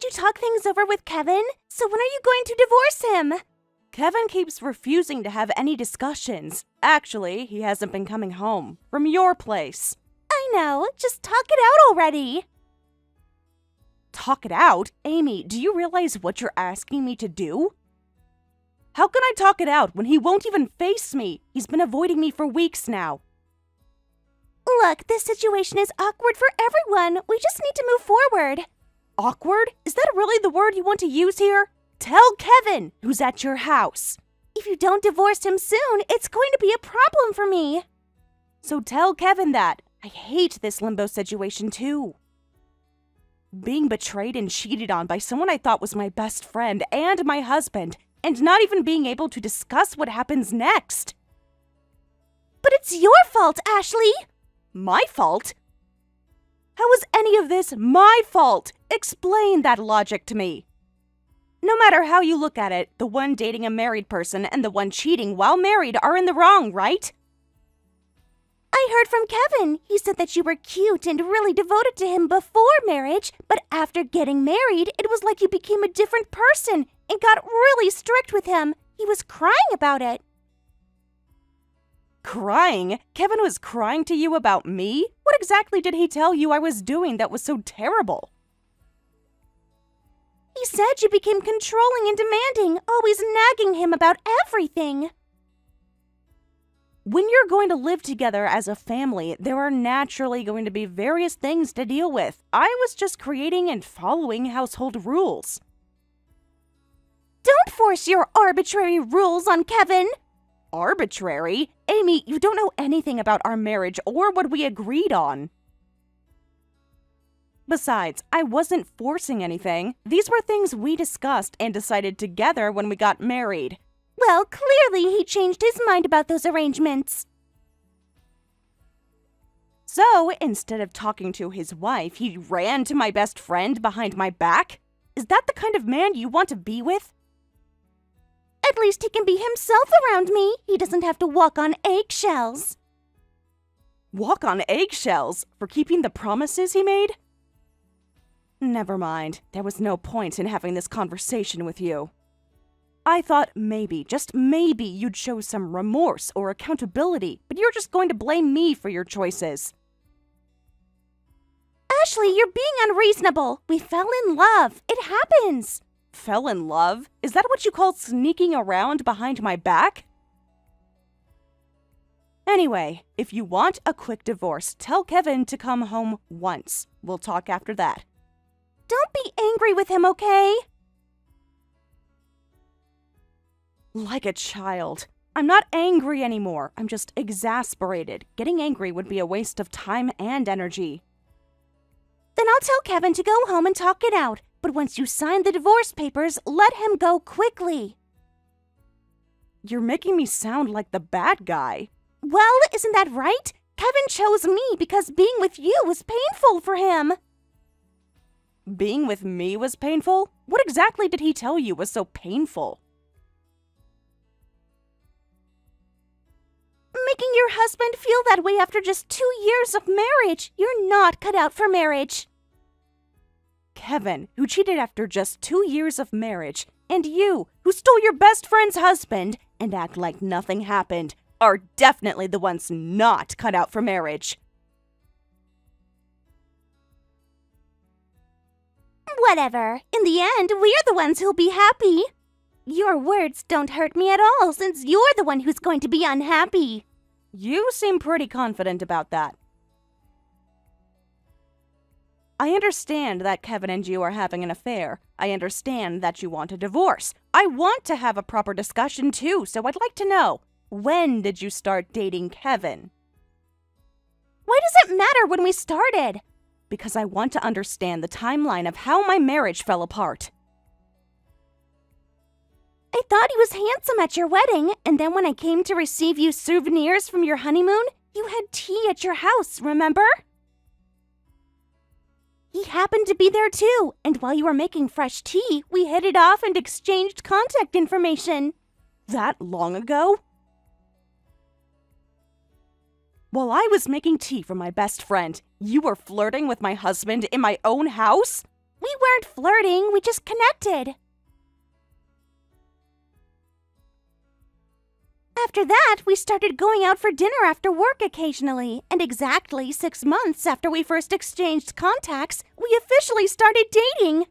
you talk things over with Kevin? So when are you going to divorce him? Kevin keeps refusing to have any discussions. Actually, he hasn't been coming home from your place. I know, just talk it out already. Talk it out? Amy, do you realize what you're asking me to do? How can I talk it out when he won't even face me? He's been avoiding me for weeks now. Look, this situation is awkward for everyone. We just need to move forward. Awkward? Is that really the word you want to use here? Tell Kevin, who's at your house. If you don't divorce him soon, it's going to be a problem for me. So tell Kevin that. I hate this limbo situation too. Being betrayed and cheated on by someone I thought was my best friend and my husband, and not even being able to discuss what happens next. But it's your fault, Ashley! My fault? How is any of this my fault? Explain that logic to me. No matter how you look at it, the one dating a married person and the one cheating while married are in the wrong, right? I heard from Kevin. He said that you were cute and really devoted to him before marriage, but after getting married, it was like you became a different person and got really strict with him. He was crying about it. Crying? Kevin was crying to you about me? What exactly did he tell you I was doing that was so terrible? He said you became controlling and demanding, always nagging him about everything. When you're going to live together as a family, there are naturally going to be various things to deal with. I was just creating and following household rules. Don't force your arbitrary rules on Kevin. Arbitrary? Amy, you don't know anything about our marriage or what we agreed on. Besides, I wasn't forcing anything. These were things we discussed and decided together when we got married. Well, clearly he changed his mind about those arrangements. So, instead of talking to his wife, he ran to my best friend behind my back? Is that the kind of man you want to be with? At least he can be himself around me. He doesn't have to walk on eggshells. Walk on eggshells? For keeping the promises he made? Never mind. There was no point in having this conversation with you. I thought maybe, just maybe, you'd show some remorse or accountability, but you're just going to blame me for your choices. Ashley, you're being unreasonable. We fell in love. It happens. Fell in love? Is that what you call sneaking around behind my back? Anyway, if you want a quick divorce, tell Kevin to come home once. We'll talk after that. Don't be angry with him, okay? Like a child. I'm not angry anymore. I'm just exasperated. Getting angry would be a waste of time and energy. Then I'll tell Kevin to go home and talk it out. But once you sign the divorce papers, let him go quickly. You're making me sound like the bad guy. Well, isn't that right? Kevin chose me because being with you was painful for him. Being with me was painful? What exactly did he tell you was so painful? Making your husband feel that way after just 2 years of marriage. You're not cut out for marriage. Kevin, who cheated after just 2 years of marriage, and you, who stole your best friend's husband and act like nothing happened, are definitely the ones not cut out for marriage. Whatever. In the end, we're the ones who'll be happy. Your words don't hurt me at all, since you're the one who's going to be unhappy. You seem pretty confident about that. I understand that Kevin and you are having an affair. I understand that you want a divorce. I want to have a proper discussion too, so I'd like to know, when did you start dating Kevin? Why does it matter when we started? Because I want to understand the timeline of how my marriage fell apart. I thought he was handsome at your wedding, and then when I came to receive you souvenirs from your honeymoon, you had tea at your house, remember? He happened to be there too, and while you were making fresh tea, we hit it off and exchanged contact information. That long ago? While I was making tea for my best friend, you were flirting with my husband in my own house? We We weren't flirting, we just connected. After that, we started going out for dinner after work occasionally, and exactly 6 months after we first exchanged contacts, we officially started dating.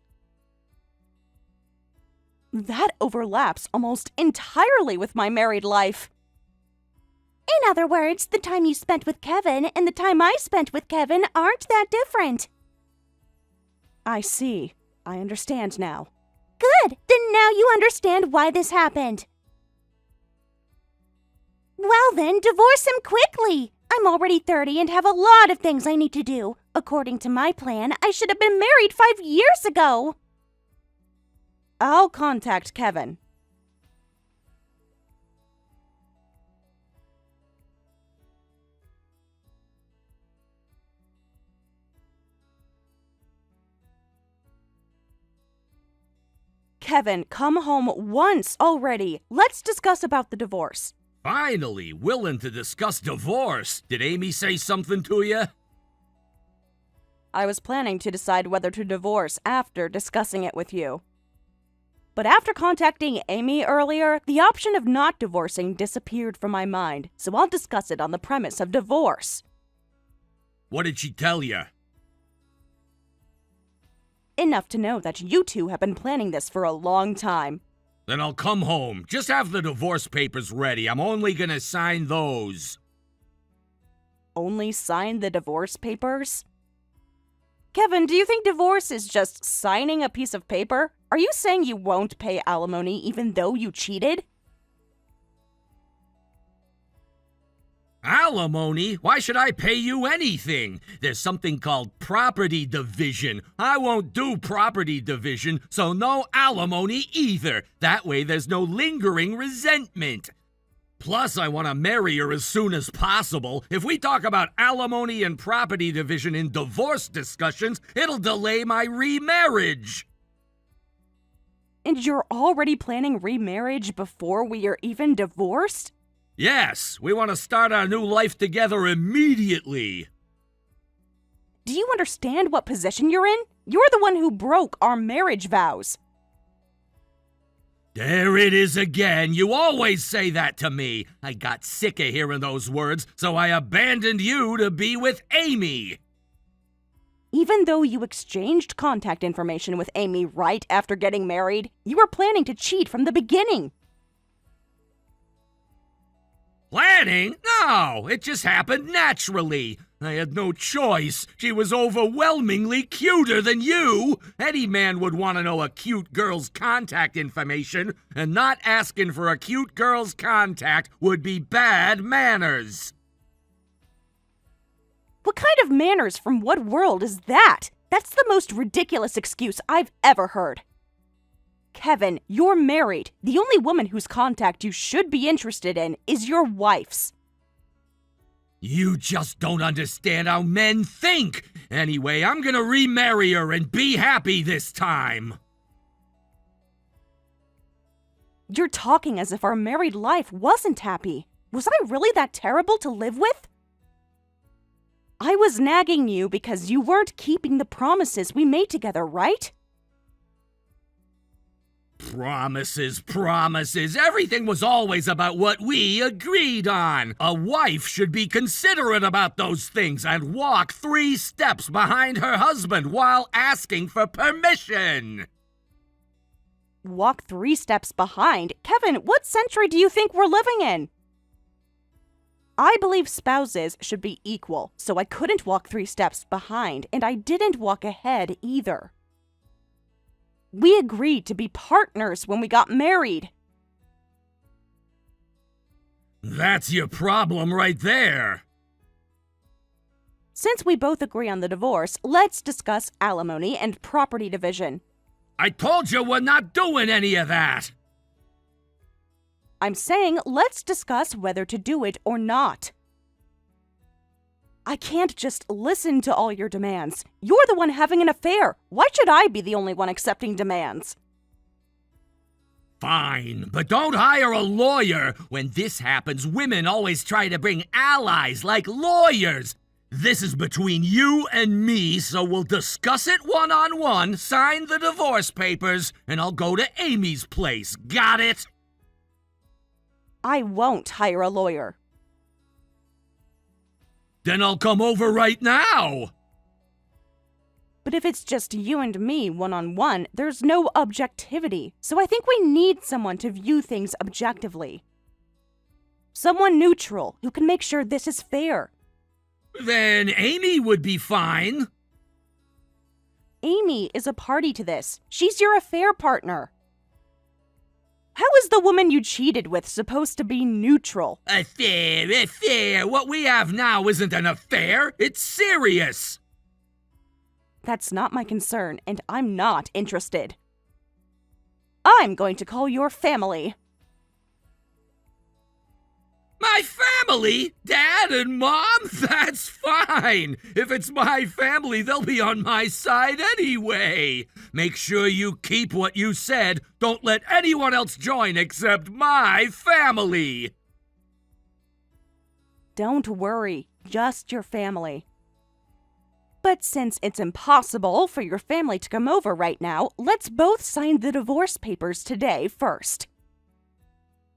That overlaps almost entirely with my married life. In other words, the time you spent with Kevin and the time I spent with Kevin aren't that different. I see. I understand now. Good, then now you understand why this happened. Well then, divorce him quickly. I'm already 30 and have a lot of things I need to do. According to my plan, I should have been married 5 years ago. I'll contact Kevin. Kevin, come home once already. Let's discuss about the divorce. Finally, willing to discuss divorce. Did Amy say something to you? I was planning to decide whether to divorce after discussing it with you. But after contacting Amy earlier, the option of not divorcing disappeared from my mind, so I'll discuss it on the premise of divorce. What did she tell you? Enough to know that you two have been planning this for a long time. Then I'll come home. Just have the divorce papers ready. I'm only gonna sign those. Only sign the divorce papers? Kevin, do you think divorce is just signing a piece of paper? Are you saying you won't pay alimony even though you cheated? Alimony? Why should I pay you anything? There's something called property division. I won't do property division, so no alimony either. That way there's no lingering resentment. Plus, I want to marry her as soon as possible. If we talk about alimony and property division in divorce discussions, it'll delay my remarriage. And you're already planning remarriage before we are even divorced? Yes, we want to start our new life together immediately. Do you understand what position you're in? You're the one who broke our marriage vows. There it is again. You always say that to me. I got sick of hearing those words, so I abandoned you to be with Amy. Even though you exchanged contact information with Amy right after getting married, you were planning to cheat from the beginning. Planning? No, it just happened naturally. I had no choice. She was overwhelmingly cuter than you. Any man would want to know a cute girl's contact information, and not asking for a cute girl's contact would be bad manners. What kind of manners from what world is that? That's the most ridiculous excuse I've ever heard. Kevin, you're married. The only woman whose contact you should be interested in is your wife's. You just don't understand how men think. Anyway, I'm gonna remarry her and be happy this time. You're talking as if our married life wasn't happy. Was I really that terrible to live with? I was nagging you because you weren't keeping the promises we made together, right? Promises. Everything was always about what we agreed on. A wife should be considerate about those things and walk 3 steps behind her husband while asking for permission. Walk 3 steps behind? Kevin, what century do you think we're living in? I believe spouses should be equal, so I couldn't walk 3 steps behind, and I didn't walk ahead either. We agreed to be partners when we got married. That's your problem right there. Since we both agree on the divorce, let's discuss alimony and property division. I told you we're not doing any of that. I'm saying let's discuss whether to do it or not. I can't just listen to all your demands. You're the one having an affair. Why should I be the only one accepting demands? Fine, but don't hire a lawyer. When this happens, women always try to bring allies like lawyers. This is between you and me, so we'll discuss it one-on-one, sign the divorce papers, and I'll go to Amy's place. Got it? I won't hire a lawyer. Then I'll come over right now. But if it's just you and me one-on-one, there's no objectivity. So I think we need someone to view things objectively. Someone neutral who can make sure this is fair. Then Amy would be fine. Amy is a party to this. She's your affair partner. How is the woman you cheated with supposed to be neutral? Affair. What we have now isn't an affair. It's serious. That's not my concern, and I'm not interested. I'm going to call your family. My family? Dad and Mom? That's fine. If it's my family, they'll be on my side anyway. Make sure you keep what you said. Don't let anyone else join except my family. Don't worry, just your family. But since it's impossible for your family to come over right now, let's both sign the divorce papers today first.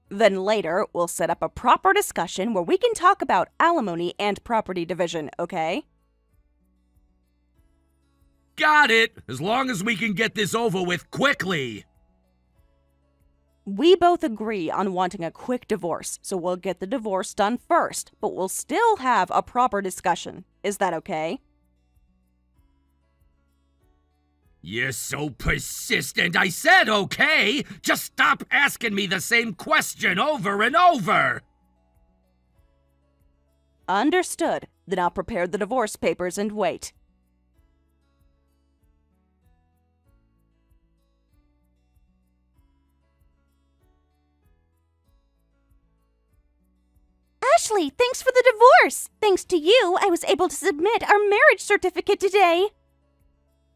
Then later, we'll set up a proper discussion where we can talk about alimony and property division, okay? Got it, as long as we can get this over with quickly. We both agree on wanting a quick divorce, so we'll get the divorce done first, but we'll still have a proper discussion. Is that okay? You're so persistent. I said okay. Just stop asking me the same question over and over. Understood. Then I'll prepare the divorce papers and wait. Ashley, thanks for the divorce. Thanks to you, I was able to submit our marriage certificate today.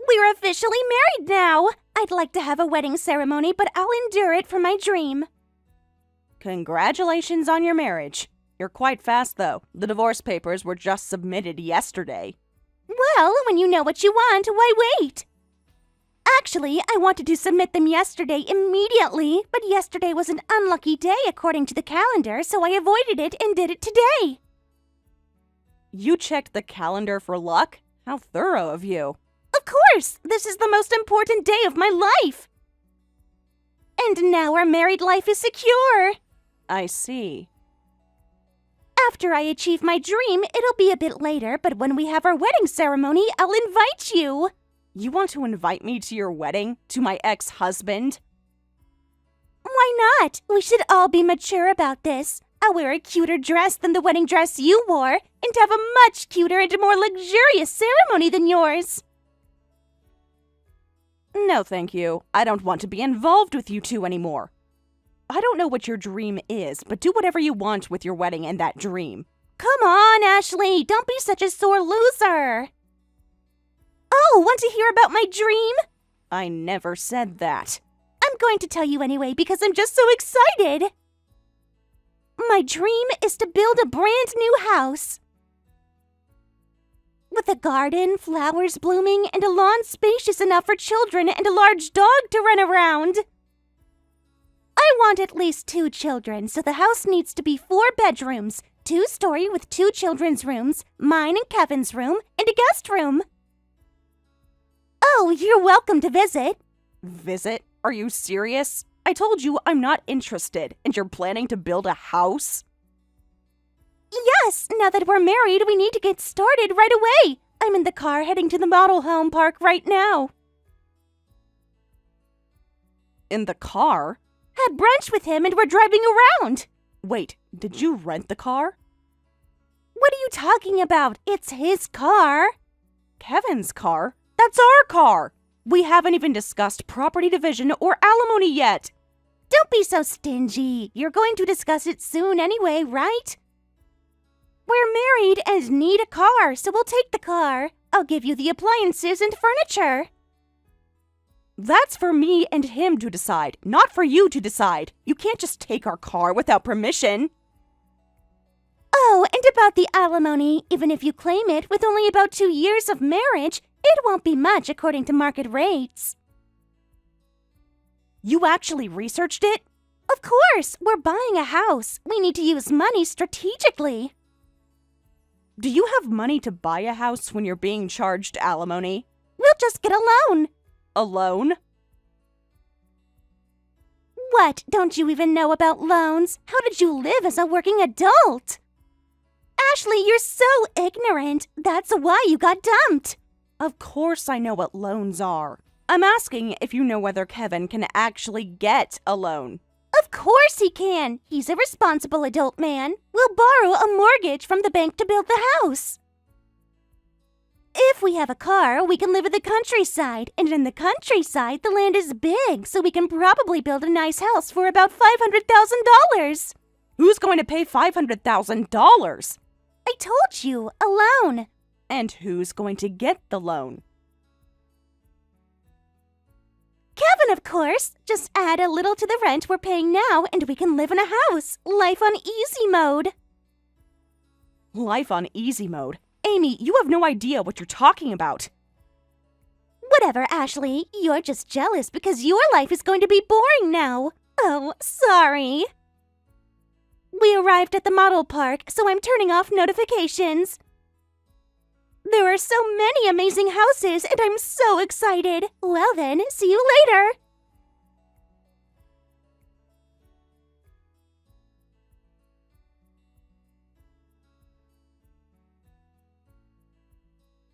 We're officially married now. I'd like to have a wedding ceremony, but I'll endure it for my dream. Congratulations on your marriage. You're quite fast, though. The divorce papers were just submitted yesterday. Well, when you know what you want, why wait? Actually, I wanted to submit them yesterday immediately, but yesterday was an unlucky day according to the calendar, so I avoided it and did it today. You checked the calendar for luck? How thorough of you. Of course! This is the most important day of my life! And now our married life is secure! I see. After I achieve my dream, it'll be a bit later, but when we have our wedding ceremony, I'll invite you! You want to invite me to your wedding? To my ex-husband? Why not? We should all be mature about this. I'll wear a cuter dress than the wedding dress you wore, and have a much cuter and more luxurious ceremony than yours. No, thank you. I don't want to be involved with you two anymore. I don't know what your dream is, but do whatever you want with your wedding and that dream. Come on, Ashley. Don't be such a sore loser. Oh, want to hear about my dream? I never said that. I'm going to tell you anyway because I'm just so excited. My dream is to build a brand new house. With a garden, flowers blooming, and a lawn spacious enough for children and a large dog to run around. I want at least 2 children, so the house needs to be 4 bedrooms, 2-story with 2 children's rooms, mine and Kevin's room, and a guest room. Oh, you're welcome to visit. Visit? Are you serious? I told you I'm not interested, and you're planning to build a house? Yes, now that we're married, we need to get started right away. I'm in the car heading to the model home park right now. In the car? Had brunch with him and we're driving around. Wait, did you rent the car? What are you talking about? It's his car. Kevin's car? That's our car! We haven't even discussed property division or alimony yet. Don't be so stingy. You're going to discuss it soon anyway, right? We're married and need a car, so we'll take the car. I'll give you the appliances and furniture. That's for me and him to decide, not for you to decide. You can't just take our car without permission. Oh, and about the alimony, even if you claim it with only about 2 years of marriage, it won't be much according to market rates. You actually researched it? Of course, we're buying a house. We need to use money strategically. Do you have money to buy a house when you're being charged alimony? We'll just get a loan. A loan? What? Don't you even know about loans? How did you live as a working adult? Ashley, you're so ignorant. That's why you got dumped. Of course I know what loans are. I'm asking if you know whether Kevin can actually get a loan. Of course he can. He's a responsible adult man. We'll borrow a mortgage from the bank to build the house. If we have a car, we can live in the countryside. And in the countryside, the land is big, so we can probably build a nice house for about $500,000. Who's going to pay $500,000? I told you, a loan. And who's going to get the loan? Kevin, of course. Just add a little to the rent we're paying now, and we can live in a house. Life on easy mode. Life on easy mode? Amy, you have no idea what you're talking about. Whatever, Ashley. You're just jealous because your life is going to be boring now. Oh, sorry. We arrived at the model park, so I'm turning off notifications. There are so many amazing houses, and I'm so excited. Well then, see you later.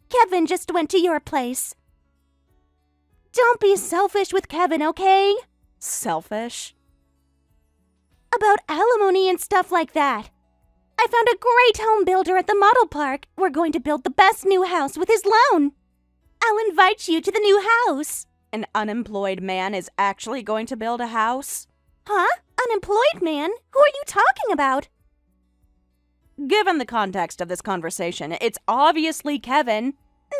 Kevin just went to your place. Don't be selfish with Kevin, okay? Selfish? About alimony and stuff like that. I found a great home builder at the model park. We're going to build the best new house with his loan. I'll invite you to the new house. An unemployed man is actually going to build a house? Huh? Unemployed man? Who are you talking about? Given the context of this conversation, it's obviously Kevin.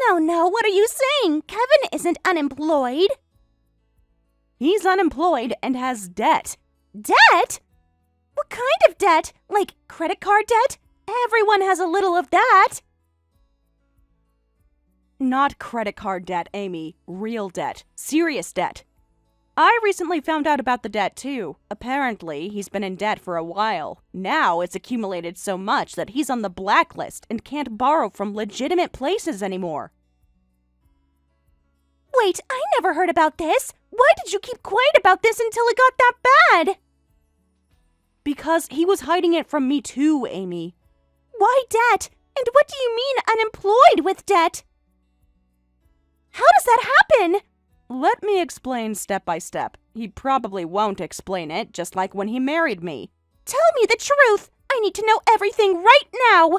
No, what are you saying? Kevin isn't unemployed. He's unemployed and has debt. Debt? What kind of debt? Like credit card debt? Everyone has a little of that. Not credit card debt, Amy. Real debt. Serious debt. I recently found out about the debt, too. Apparently, he's been in debt for a while. Now it's accumulated so much that he's on the blacklist and can't borrow from legitimate places anymore. Wait, I never heard about this. Why did you keep quiet about this until it got that bad? Because he was hiding it from me too, Amy. Why debt? And what do you mean unemployed with debt? How does that happen? Let me explain step by step. He probably won't explain it, just like when he married me. Tell me the truth! I need to know everything right now!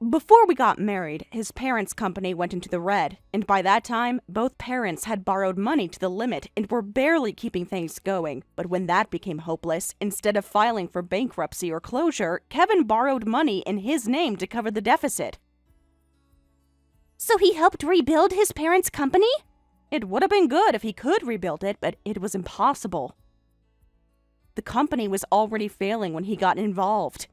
Before we got married, his parents' company went into the red, and by that time, both parents had borrowed money to the limit and were barely keeping things going. But when that became hopeless, instead of filing for bankruptcy or closure, Kevin borrowed money in his name to cover the deficit. So he helped rebuild his parents' company? It would have been good if he could rebuild it, but it was impossible. The company was already failing when he got involved.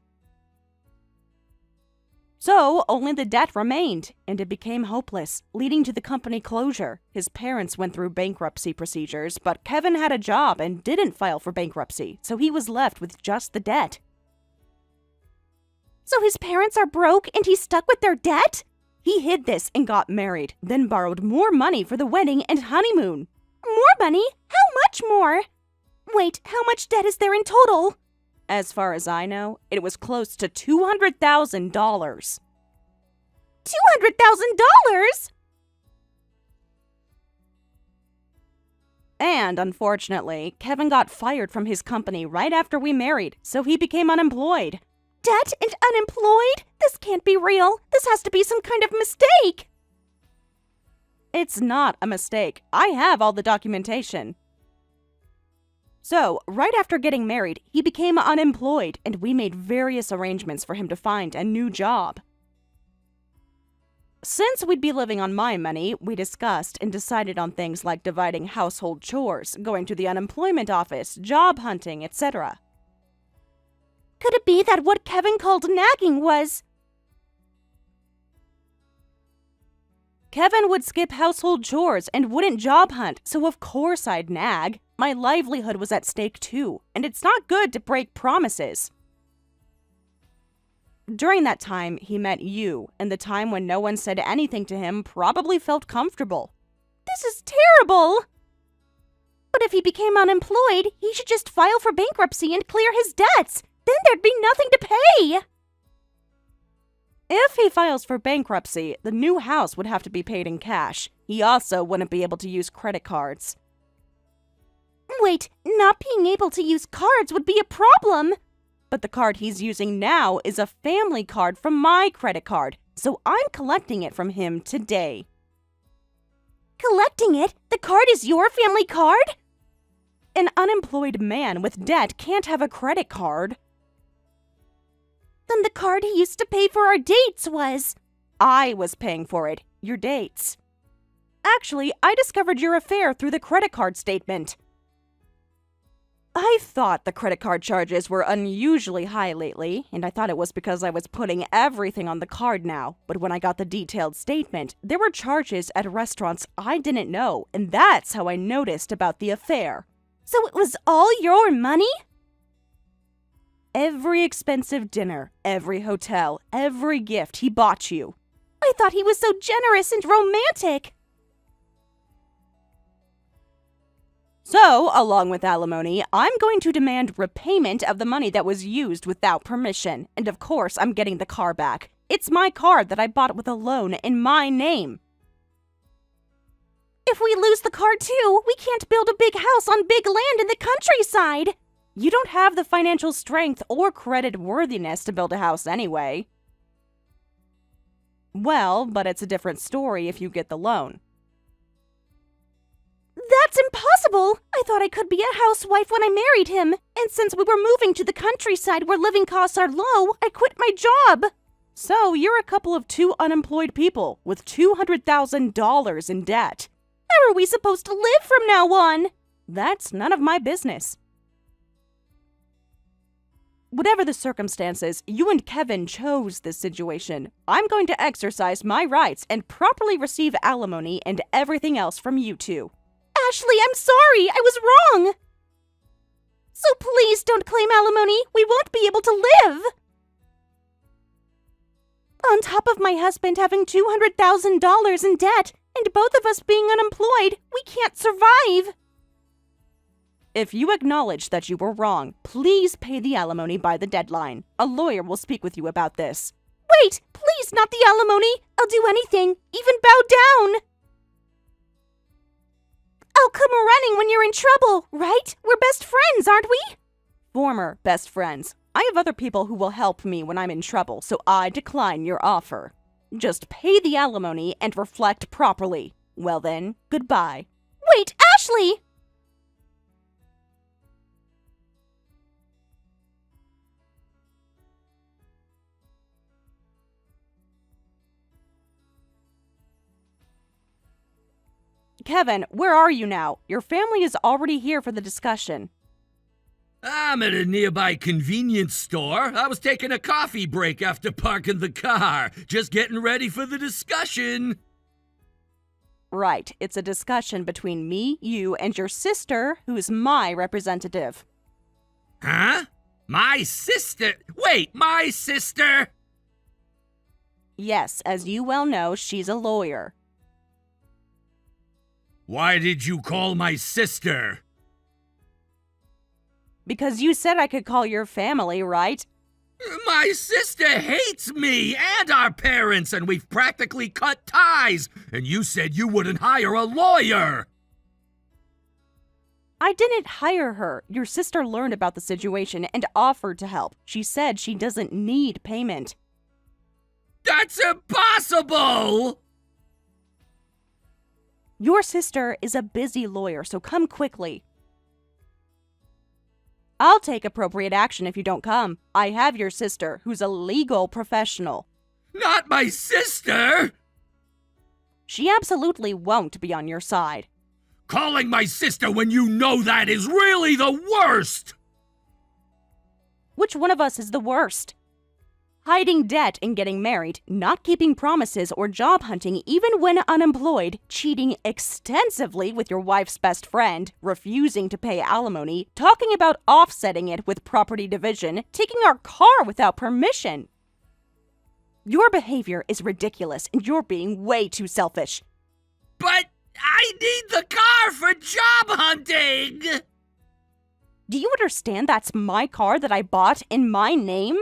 So, only the debt remained, and it became hopeless, leading to the company closure. His parents went through bankruptcy procedures, but Kevin had a job and didn't file for bankruptcy, so he was left with just the debt. So his parents are broke and he's stuck with their debt? He hid this and got married, then borrowed more money for the wedding and honeymoon. More money? How much more? Wait, how much debt is there in total? As far as I know, it was close to $200,000. $200,000? And, unfortunately, Kevin got fired from his company right after we married, so he became unemployed. Debt and unemployed? This can't be real. This has to be some kind of mistake. It's not a mistake. I have all the documentation. So, right after getting married, he became unemployed, and we made various arrangements for him to find a new job. Since we'd be living on my money, we discussed and decided on things like dividing household chores, going to the unemployment office, job hunting, etc. Could it be that what Kevin called nagging was... Kevin would skip household chores and wouldn't job hunt, so of course I'd nag. My livelihood was at stake too, and it's not good to break promises. During that time, he met you, and the time when no one said anything to him probably felt comfortable. This is terrible! But if he became unemployed, he should just file for bankruptcy and clear his debts. Then there'd be nothing to pay! If he files for bankruptcy, the new house would have to be paid in cash. He also wouldn't be able to use credit cards. Wait, not being able to use cards would be a problem! But the card he's using now is a family card from my credit card, so I'm collecting it from him today. Collecting it? The card is your family card? An unemployed man with debt can't have a credit card. Then the card he used to pay for our dates was... I was paying for it, your dates. Actually, I discovered your affair through the credit card statement. I thought the credit card charges were unusually high lately, and I thought it was because I was putting everything on the card now. But when I got the detailed statement, there were charges at restaurants I didn't know, and that's how I noticed about the affair. So it was all your money? Every expensive dinner, every hotel, every gift he bought you. I thought he was so generous and romantic. So, along with alimony, I'm going to demand repayment of the money that was used without permission. And of course, I'm getting the car back. It's my car that I bought with a loan in my name. If we lose the car too, we can't build a big house on big land in the countryside. You don't have the financial strength or credit worthiness to build a house anyway. Well, but it's a different story if you get the loan. That's impossible! I thought I could be a housewife when I married him. And since we were moving to the countryside where living costs are low, I quit my job. So you're a couple of two unemployed people with $200,000 in debt. How are we supposed to live from now on? That's none of my business. Whatever the circumstances, you and Kevin chose this situation. I'm going to exercise my rights and properly receive alimony and everything else from you two. Ashley, I'm sorry. I was wrong. So please don't claim alimony. We won't be able to live. On top of my husband having $200,000 in debt and both of us being unemployed, we can't survive. If you acknowledge that you were wrong, please pay the alimony by the deadline. A lawyer will speak with you about this. Wait, please, not the alimony. I'll do anything, even bow down. I'll come running when you're in trouble, right? We're best friends, aren't we? Former best friends. I have other people who will help me when I'm in trouble, so I decline your offer. Just pay the alimony and reflect properly. Well then, goodbye. Wait, Ashley! Kevin, where are you now? Your family is already here for the discussion. I'm at a nearby convenience store. I was taking a coffee break after parking the car. Just getting ready for the discussion. Right, it's a discussion between me, you, and your sister, who's my representative. Huh? My sister? Wait, my sister? Yes, as you well know, she's a lawyer. Why did you call my sister? Because you said I could call your family, right? My sister hates me and our parents, and we've practically cut ties. And you said you wouldn't hire a lawyer. I didn't hire her. Your sister learned about the situation and offered to help. She said she doesn't need payment. That's impossible! Your sister is a busy lawyer, so come quickly. I'll take appropriate action if you don't come. I have your sister, who's a legal professional. Not my sister! She absolutely won't be on your side. Calling my sister when you know that is really the worst! Which one of us is the worst? Hiding debt and getting married, not keeping promises or job hunting even when unemployed, cheating extensively with your wife's best friend, refusing to pay alimony, talking about offsetting it with property division, taking our car without permission. Your behavior is ridiculous and you're being way too selfish. But I need the car for job hunting! Do you understand that's my car that I bought in my name?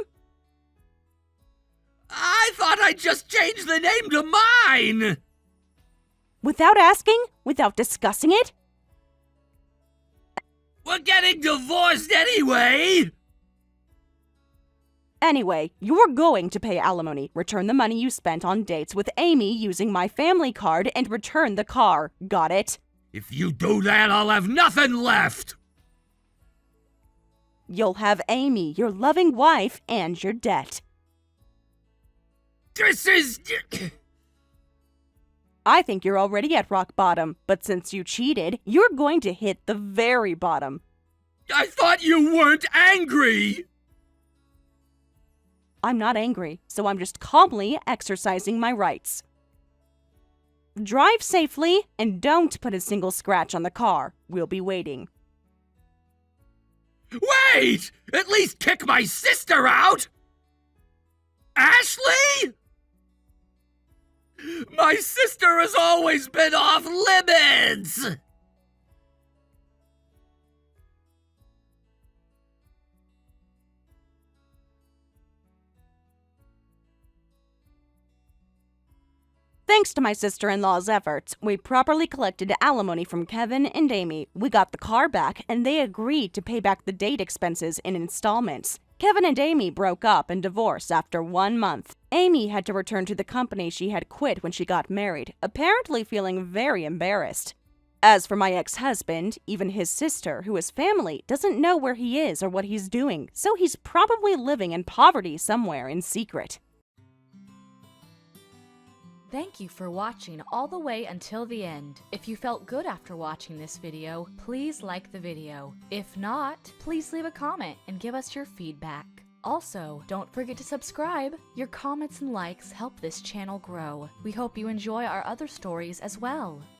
I thought I just changed the name to mine! Without asking? Without discussing it? We're getting divorced anyway! Anyway, you're going to pay alimony, return the money you spent on dates with Amy using my family card, and return the car. Got it? If you do that, I'll have nothing left! You'll have Amy, your loving wife, and your debt. This is... I think you're already at rock bottom, but since you cheated, you're going to hit the very bottom. I thought you weren't angry! I'm not angry, so I'm just calmly exercising my rights. Drive safely and don't put a single scratch on the car. We'll be waiting. Wait! At least kick my sister out! Ashley? My sister has always been off limits! Thanks to my sister-in-law's efforts, we properly collected alimony from Kevin and Amy. We got the car back, and they agreed to pay back the date expenses in installments. Kevin and Amy broke up and divorced after 1 month. Amy had to return to the company she had quit when she got married, apparently feeling very embarrassed. As for my ex-husband, even his sister, who is family, doesn't know where he is or what he's doing, so he's probably living in poverty somewhere in secret. Thank you for watching all the way until the end. If you felt good after watching this video, please like the video. If not, please leave a comment and give us your feedback. Also, don't forget to subscribe. Your comments and likes help this channel grow. We hope you enjoy our other stories as well.